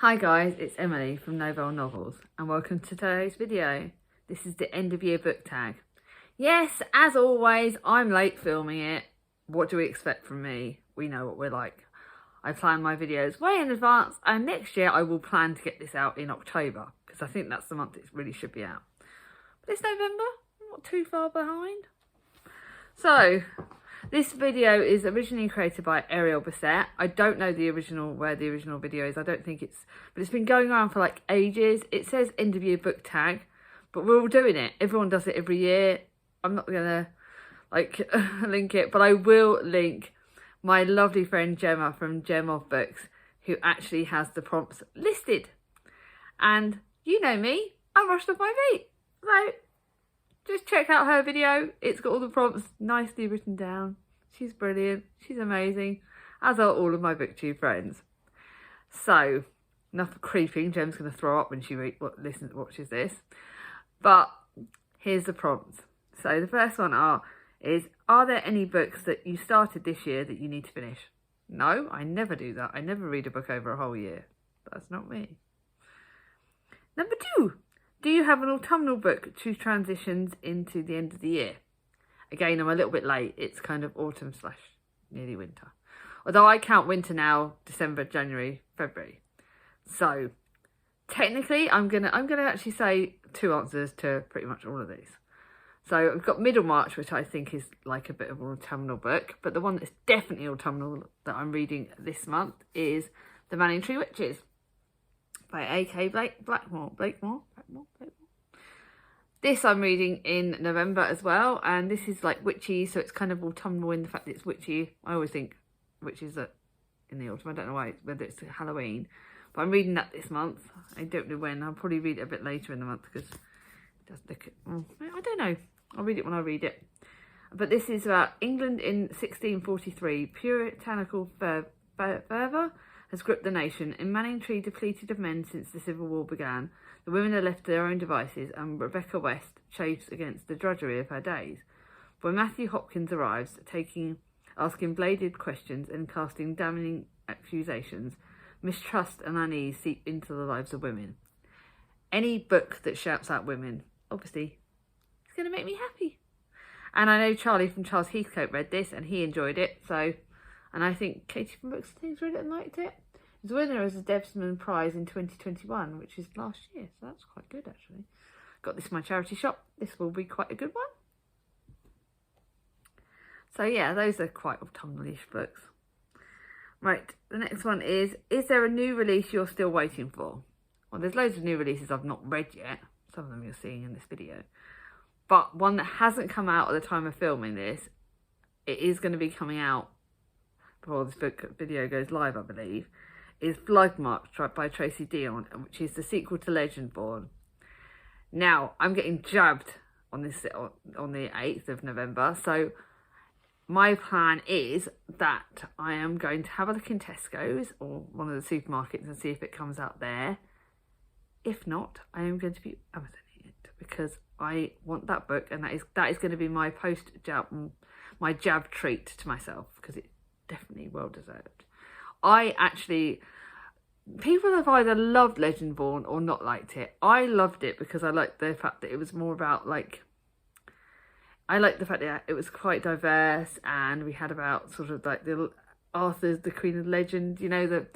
Hi guys, it's Emily from Novell Novels and welcome to today's video. This is the end of year book tag. Yes, as always, I'm late filming it. What do we expect from me? We know what we're like. I plan my videos way in advance and next year I will plan to get this out in October because I think that's the month it really should be out. But it's November, I'm not too far behind. So, this video is originally created by Ariel Bissett. I don't know where the original video is. I don't think but it's been going around for like ages. It says end of year book tag, but we're all doing it. Everyone does it every year. I'm not gonna link it, but I will link my lovely friend Gemma from Gem of Books, who actually has the prompts listed. And you know me, I rushed off my feet. So just check out her video. It's got all the prompts nicely written down. She's brilliant. She's amazing, as are all of my BookTube friends. So, enough creeping. Gem's going to throw up when she watches this. But here's the prompts. So the first one is, are there any books that you started this year that you need to finish? No, I never do that. I never read a book over a whole year. That's not me. Number 2. Do you have an autumnal book which transitions into the end of the year? Again, I'm a little bit late. It's kind of autumn / nearly winter. Although I count winter now, December, January, February. So technically I'm gonna actually say 2 answers to pretty much all of these. So I've got Middlemarch, which I think is like a bit of an autumnal book, but the one that's definitely autumnal that I'm reading this month is The Manningtree Witches by A.K. Blackmore. This I'm reading in November as well, and this is like witchy, so it's kind of autumnal in the fact that it's witchy. I always think witches are in the autumn. I don't know why, whether it's Halloween, but I'm reading that this month. I don't know when. I'll probably read it a bit later in the month because it does look. I don't know. I'll read it when I read it. But this is about England in 1643. Puritanical fervour has gripped the nation. In Manningtree, depleted of men since the Civil War began, the women are left to their own devices, and Rebecca West chafes against the drudgery of her days. When Matthew Hopkins arrives, asking bladed questions and casting damning accusations, mistrust and unease seep into the lives of women. Any book that shouts out women, obviously, is going to make me happy. And I know Charlie from Charles Heathcote read this and he enjoyed it, and I think Katie from Books and Things read it and liked it. It was a winner as a Desmond Prize in 2021, which is last year, so that's quite good actually. Got this in my charity shop. This will be quite a good one. So yeah, those are quite autumnal-ish books. Right, the next one is there a new release you're still waiting for? Well, there's loads of new releases I've not read yet. Some of them you're seeing in this video. But one that hasn't come out at the time of filming this, it is going to be coming out before this video goes live, I believe, is Bloodmark by Tracy Deonn, which is the sequel to Legendborn. Now, I'm getting jabbed on the 8th of November, so my plan is that I am going to have a look in Tesco's or one of the supermarkets and see if it comes out there. If not, I am going to be Amazoning it because I want that book, and that is going to be my my jab treat to myself because it's definitely well deserved. People have either loved Legendborn or not liked it. I loved it because I liked the fact that it was more about I liked the fact that it was quite diverse, and we had about sort of like Arthur's the Queen of Legend, you know,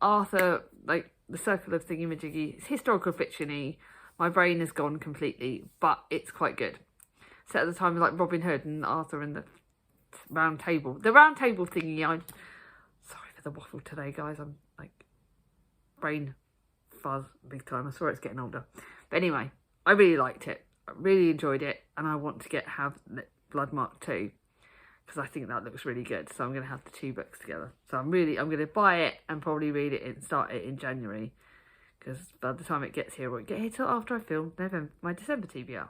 Arthur, like the Circle of Thingamajiggy. It's historical fiction-y. My brain has gone completely, but it's quite good. Set at the time of like Robin Hood and Arthur and the round table. The round table thingy, I'm sorry for the waffle today, guys. I'm like brain fuzz big time. I swear it's getting older. But anyway, I really liked it. I really enjoyed it, and I want to have Bloodmark too because I think that looks really good. So I'm going to have the 2 books together. So I'm going to buy it and probably read it and start it in January because by the time it gets here, it won't get here till after I film my December TBR.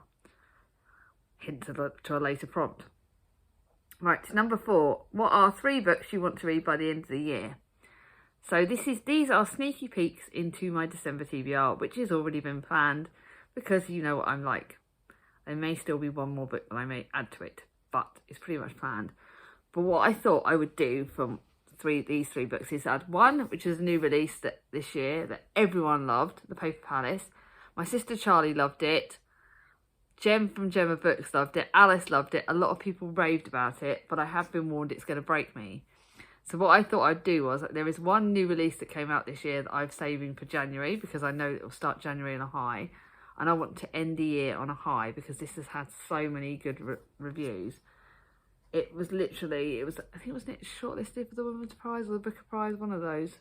Hint to a later prompt. Right, number 4. What are 3 books you want to read by the end of the year? So these are sneaky peeks into my December TBR, which has already been planned because you know what I'm like. There may still be one more book that I may add to it, but it's pretty much planned. But what I thought I would do from these three books. He's had one, which is a new release this year that everyone loved, The Paper Palace. My sister Charlie loved it. Jem from Gemma Books loved it. Alice loved it. A lot of people raved about it, but I have been warned it's going to break me. So what I thought I'd do was, there is one new release that came out this year that I'm saving for January, because I know it will start January on a high. And I want to end the year on a high, because this has had so many good reviews. It was literally, I think it was shortlisted for the Women's Prize or the Booker Prize, one of those.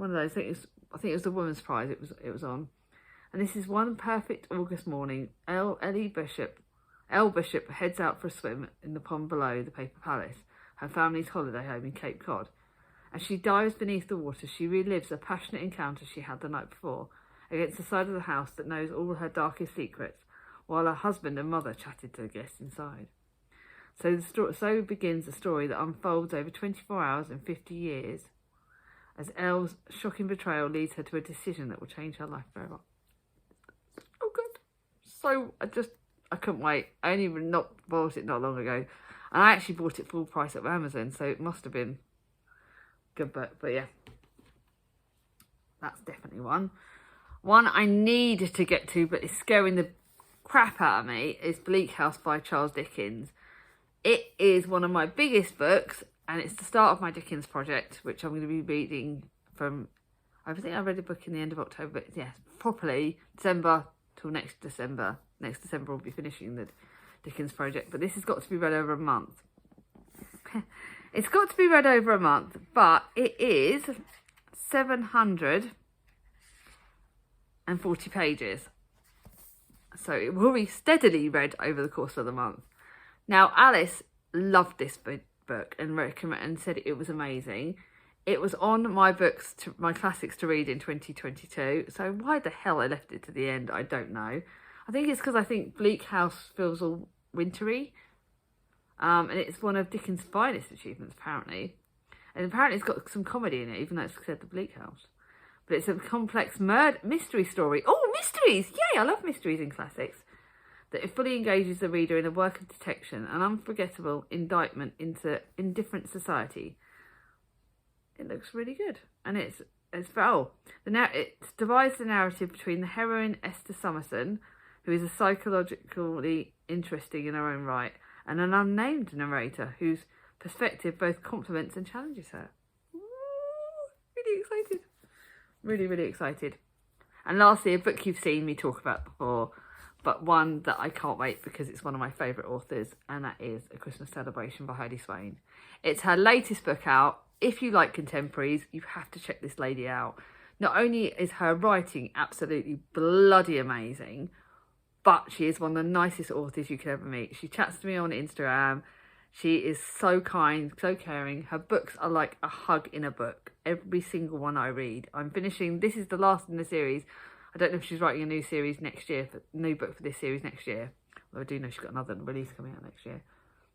I think it was the Women's Prize it was on. And this is One Perfect August Morning. Elle Bishop heads out for a swim in the pond below the Paper Palace, her family's holiday home in Cape Cod. As she dives beneath the water, she relives a passionate encounter she had the night before against the side of the house that knows all her darkest secrets, while her husband and mother chatted to the guests inside. So begins a story that unfolds over 24 hours and 50 years, as Elle's shocking betrayal leads her to a decision that will change her life forever. Oh, good. So I couldn't wait. I only bought it not long ago. And I actually bought it full price at Amazon, so it must have been good book. But yeah, that's definitely one. One I need to get to, but it's scaring the crap out of me, is Bleak House by Charles Dickens. It is one of my biggest books, and it's the start of my Dickens project, which I'm going to be reading from, I think I read the book in the end of October, but yes, properly December till next December. Next December we'll be finishing the Dickens project, but this has got to be read over a month. It's got to be read over a month, but it is 740 pages. So it will be steadily read over the course of the month. Now, Alice loved this book and said it was amazing. It was on my classics to read in 2022. So why the hell I left it to the end, I don't know. I think it's because I think Bleak House feels all wintry. And it's one of Dickens' finest achievements, apparently. And apparently it's got some comedy in it, even though it's said The Bleak House. But it's a complex mystery story. Oh, mysteries! Yay, I love mysteries in classics. That it fully engages the reader in a work of detection, an unforgettable indictment into indifferent society. It looks really good. And it divides the narrative between the heroine Esther Summerson, who is psychologically interesting in her own right, and an unnamed narrator whose perspective both complements and challenges her. Ooh, really excited. Really, really excited. And lastly, a book you've seen me talk about before, but one that I can't wait because it's one of my favourite authors, and that is A Christmas Celebration by Heidi Swain. It's her latest book out. If you like contemporaries, you have to check this lady out. Not only is her writing absolutely bloody amazing, but she is one of the nicest authors you could ever meet. She chats to me on Instagram. She is so kind, so caring. Her books are like a hug in a book. Every single one I read. I'm finishing, this is the last in the series. I don't know if she's writing a new series next year, new book for this series next year. Well, I do know she's got another release coming out next year.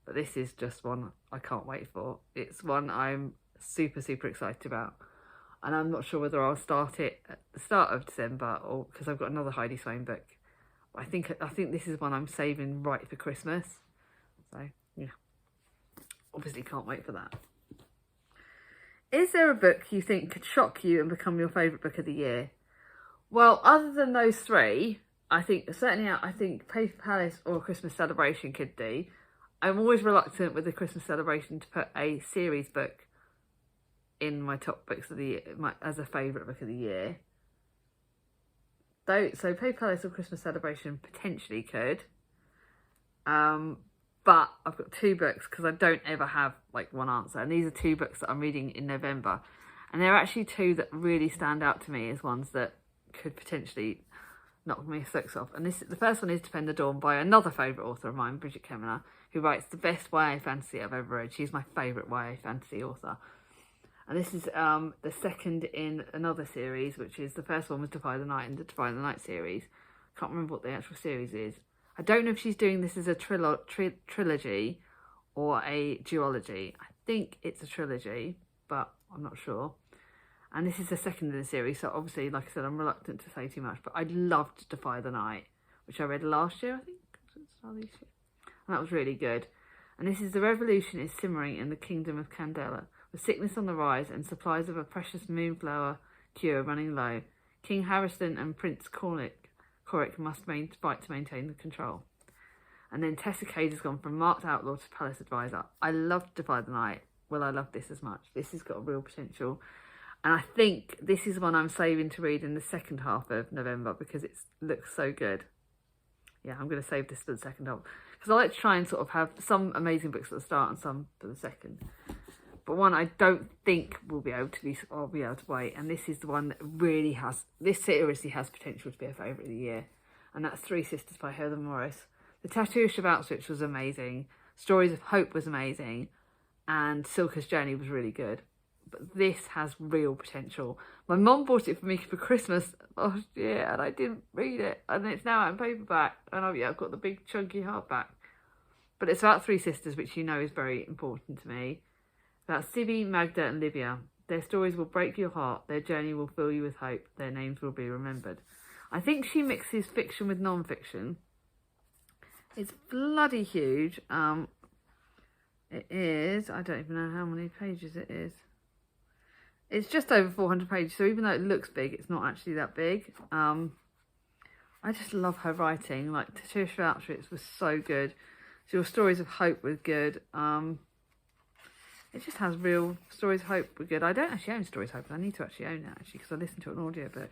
But this is just one I can't wait for. It's one I'm super, super excited about. And I'm not sure whether I'll start it at the start of December or because I've got another Heidi Swain book. I think this is one I'm saving right for Christmas. So, yeah. Obviously can't wait for that. Is there a book you think could shock you and become your favourite book of the year? Well, other than those three, I think Paper Palace or Christmas Celebration could do. I'm always reluctant with the Christmas Celebration to put a series book in my top books of the year, as a favourite book of the year. So Paper Palace or Christmas Celebration potentially could. But I've got two books because I don't ever have like one answer. And these are two books that I'm reading in November. And they're actually two that really stand out to me as ones that could potentially knock my socks off. And the first one is Defend the Dawn by another favourite author of mine, Bridget Kemmerer, who writes the best YA fantasy I've ever read. She's my favourite YA fantasy author. And this is the second in another series, which is, the first one was Defy the Night, and the Defy the Night series. Can't remember what the actual series is. I don't know if she's doing this as a trilogy or a duology. I think it's a trilogy, but I'm not sure. And this is the second in the series, so obviously, like I said, I'm reluctant to say too much, but I loved Defy the Night, which I read last year, I think. And that was really good. And this is The Revolution is Simmering in the Kingdom of Candela, the sickness on the rise and supplies of a precious moonflower cure running low. King Harrison and Prince Corrick must fight to maintain the control. And then Tessa Cade has gone from marked outlaw to palace advisor. I loved Defy the Night. Will I love this as much? This has got a real potential. And I think this is one I'm saving to read in the second half of November because it looks so good. Yeah, I'm going to save this for the second half. Because I like to try and sort of have some amazing books at the start and some for the second. But one I don't think I'll be able to wait. And this is the one that really has, this seriously has potential to be a favourite of the year. And that's Three Sisters by Heather Morris. The Tattooist of Auschwitz was amazing. Stories of Hope was amazing. And Silka's Journey was really good. But this has real potential. My mum bought it for me for Christmas last year and I didn't read it. And it's now out in paperback. And I've got the big chunky hardback. But it's about three sisters, which you know is very important to me. About Sibi, Magda and Livia. Their stories will break your heart. Their journey will fill you with hope. Their names will be remembered. I think she mixes fiction with non-fiction. It's bloody huge. It is, I don't even know how many pages it is. It's just over 400 pages, so even though it looks big, it's not actually that big. I just love her writing. Like, Tattooist for Auschwitz was so good. Your Stories of Hope were good. It just has real Stories of Hope were good. I don't actually own Stories of Hope, but I need to actually own it, actually, because I listened to an audiobook.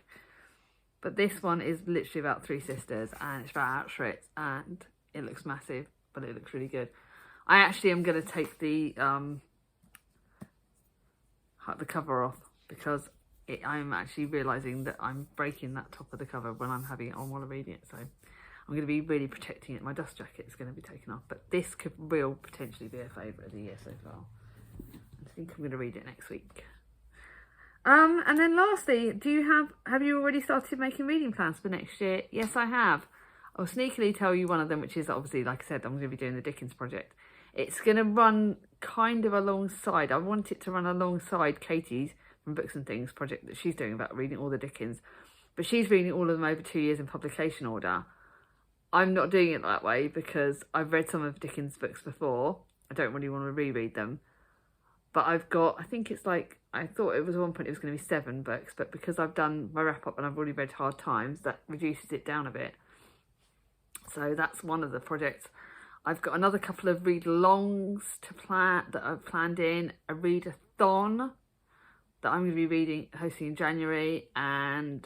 But this one is literally about three sisters, and it's about Auschwitz, and it looks massive, but it looks really good. I actually am going to take the cover off because I'm actually realising that I'm breaking that top of the cover when I'm having it on while I'm reading it. So I'm going to be really protecting it. My dust jacket is going to be taken off, but this could potentially be a favourite of the year so far. I think I'm going to read it next week. And then lastly, have you already started making reading plans for next year? Yes, I have. I'll sneakily tell you one of them, which is obviously, like I said, I'm going to be doing the Dickens project. It's going to run kind of alongside, I want it to run alongside Katie's from Books and Things project that she's doing about reading all the Dickens. But she's reading all of them over 2 years in publication order. I'm not doing it that way because I've read some of Dickens' books before. I don't really want to reread them. But I've got, I think it's like, I thought it was at one point it was going to be 7 books, but because I've done my wrap up and I've already read Hard Times, that reduces it down a bit. So that's one of the projects. I've got another couple of read-alongs that I've planned in, a read-a-thon that I'm going to be hosting in January, and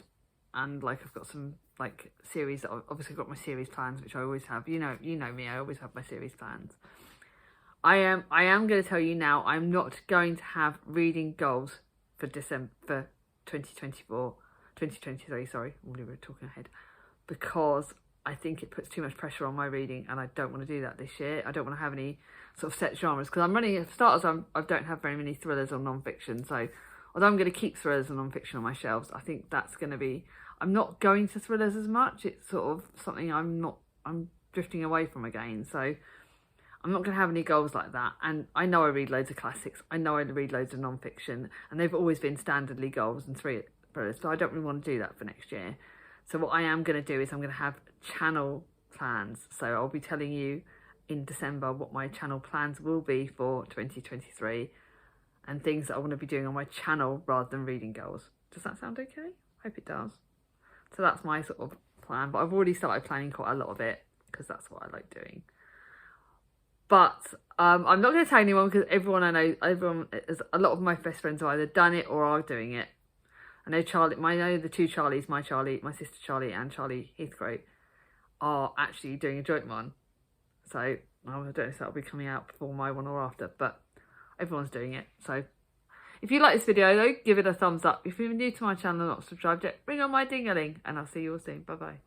like I've got some like series. Obviously, I've got my series plans, which I always have. You know me. I always have my series plans. I am going to tell you now. I'm not going to have reading goals for December for 2023. Sorry, we were talking ahead because I think it puts too much pressure on my reading and I don't want to do that this year. I don't want to have any sort of set genres because I'm running, for starters, I don't have very many thrillers or non-fiction. So although I'm going to keep thrillers and non-fiction on my shelves, I think that's going to be, I'm not going to thrillers as much. It's sort of something I'm drifting away from again. So I'm not going to have any goals like that. And I know I read loads of classics. I know I read loads of non-fiction and they've always been standardly goals and thrillers. So I don't really want to do that for next year. So what I am going to do is I'm going to have channel plans. So I'll be telling you in December what my channel plans will be for 2023 and things that I want to be doing on my channel rather than reading goals. Does that sound okay? Hope it does. So that's my sort of plan, but I've already started planning quite a lot of it because that's what I like doing. But I'm not going to tell anyone because a lot of my best friends have either done it or are doing it. I know the two Charlies, my sister Charlie and Charlie Heathcote are actually doing a joint one. So I don't know if that'll be coming out before my one or after, but everyone's doing it. So if you like this video though, give it a thumbs up. If you're new to my channel and not subscribed yet, ring on my ding-a-ling and I'll see you all soon. Bye bye.